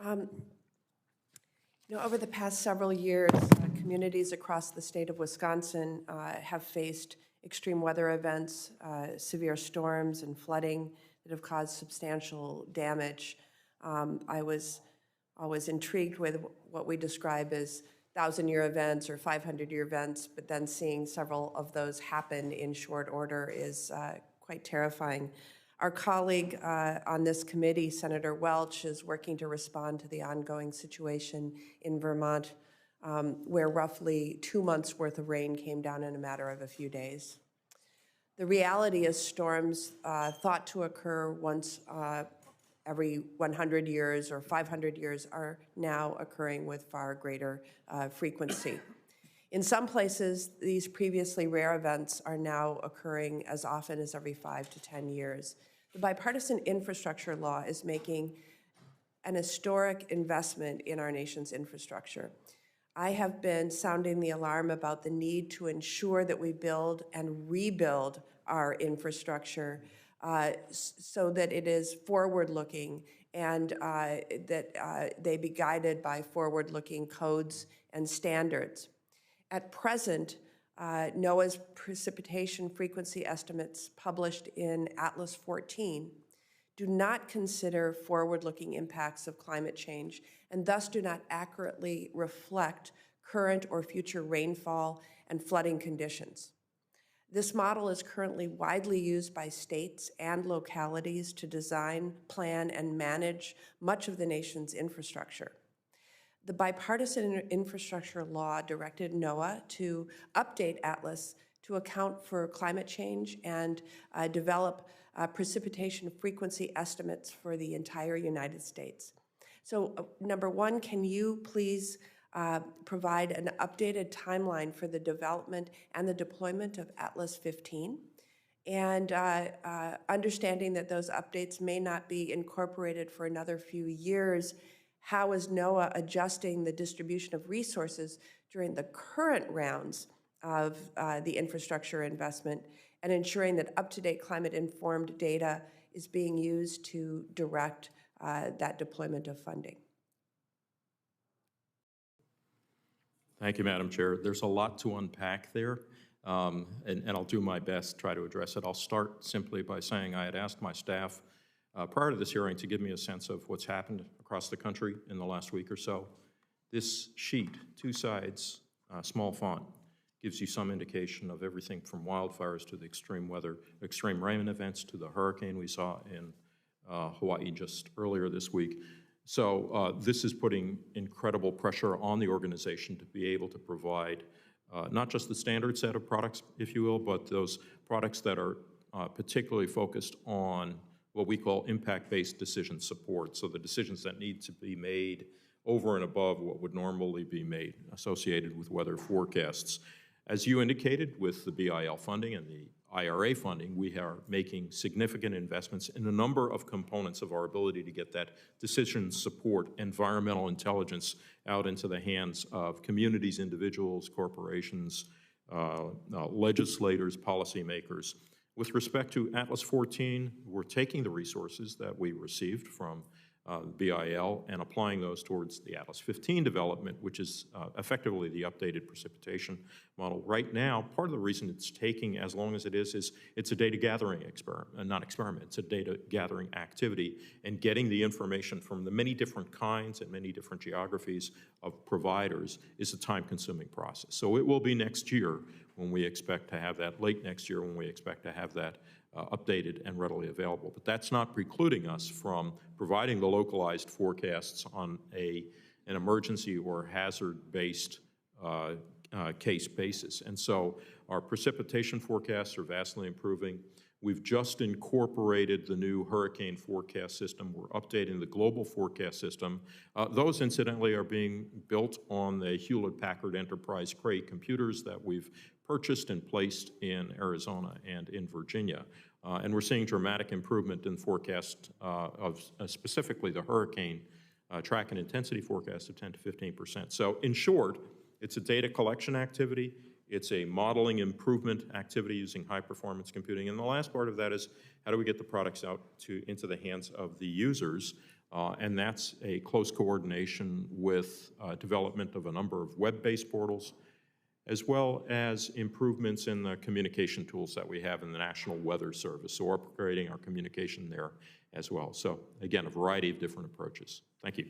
Um, over the past several years, communities across the state of Wisconsin have faced extreme weather events, severe storms and flooding that have caused substantial damage. I was always intrigued with what we describe as 1,000-year events or 500-year events, but then seeing several of those happen in short order is quite terrifying. Our colleague on this committee, Senator Welch, is working to respond to the ongoing situation in Vermont, where roughly 2 months' worth of rain came down in a matter of a few days. The reality is storms thought to occur once every 100 years or 500 years are now occurring with far greater frequency. In some places, these previously rare events are now occurring as often as every 5 to 10 years. The bipartisan infrastructure law is making an historic investment in our nation's infrastructure. I have been sounding the alarm about the need to ensure that we build and rebuild our infrastructure so that it is forward-looking and that they be guided by forward-looking codes and standards. At present, NOAA's precipitation frequency estimates published in Atlas 14 do not consider forward-looking impacts of climate change and thus do not accurately reflect current or future rainfall and flooding conditions. This model is currently widely used by states and localities to design, plan, and manage much of the nation's infrastructure. The bipartisan infrastructure law directed NOAA to update Atlas to account for climate change and develop precipitation frequency estimates for the entire United States. So, number one, can you please provide an updated timeline for the development and the deployment of Atlas 15? And understanding that those updates may not be incorporated for another few years, how is NOAA adjusting the distribution of resources during the current rounds of the infrastructure investment and ensuring that up-to-date climate-informed data is being used to direct that deployment of funding? Thank you, Madam Chair. There's a lot to unpack there, and I'll do my best to try to address it. I'll start simply by saying I had asked my staff prior to this hearing to give me a sense of what's happened across the country in the last week or so. This sheet, 2 sides, small font, gives you some indication of everything from wildfires to the extreme weather, extreme rain events to the hurricane we saw in Hawaii just earlier this week. So this is putting incredible pressure on the organization to be able to provide not just the standard set of products, if you will, but those products that are particularly focused on what we call impact-based decision support, so the decisions that need to be made over and above what would normally be made associated with weather forecasts. As you indicated, with the BIL funding and the IRA funding, we are making significant investments in a number of components of our ability to get that decision support, environmental intelligence out into the hands of communities, individuals, corporations, legislators, policymakers. With respect to Atlas 14, we're taking the resources that we received from BIL and applying those towards the Atlas 15 development, which is effectively the updated precipitation model. Right now, part of the reason it's taking as long as it is it's a data gathering experiment, it's a data gathering activity, and getting the information from the many different kinds and many different geographies of providers is a time-consuming process. So it will be next year when we expect to have that, late next year when we expect to have that updated and readily available. But that's not precluding us from providing the localized forecasts on an emergency or hazard-based case basis. And so our precipitation forecasts are vastly improving. We've just incorporated the new hurricane forecast system. We're updating the global forecast system. Those, incidentally, are being built on the Hewlett-Packard Enterprise Cray computers that we've purchased and placed in Arizona and in Virginia. And we're seeing dramatic improvement in forecast of specifically the hurricane track and intensity forecast of 10 to 15%. So in short, it's a data collection activity. It's a modeling improvement activity using high-performance computing. And the last part of that is how do we get the products out into the hands of the users? and that's a close coordination with development of a number of web-based portals, as well as improvements in the communication tools that we have in the National Weather Service. So we're upgrading our communication there as well. So again, a variety of different approaches. Thank you.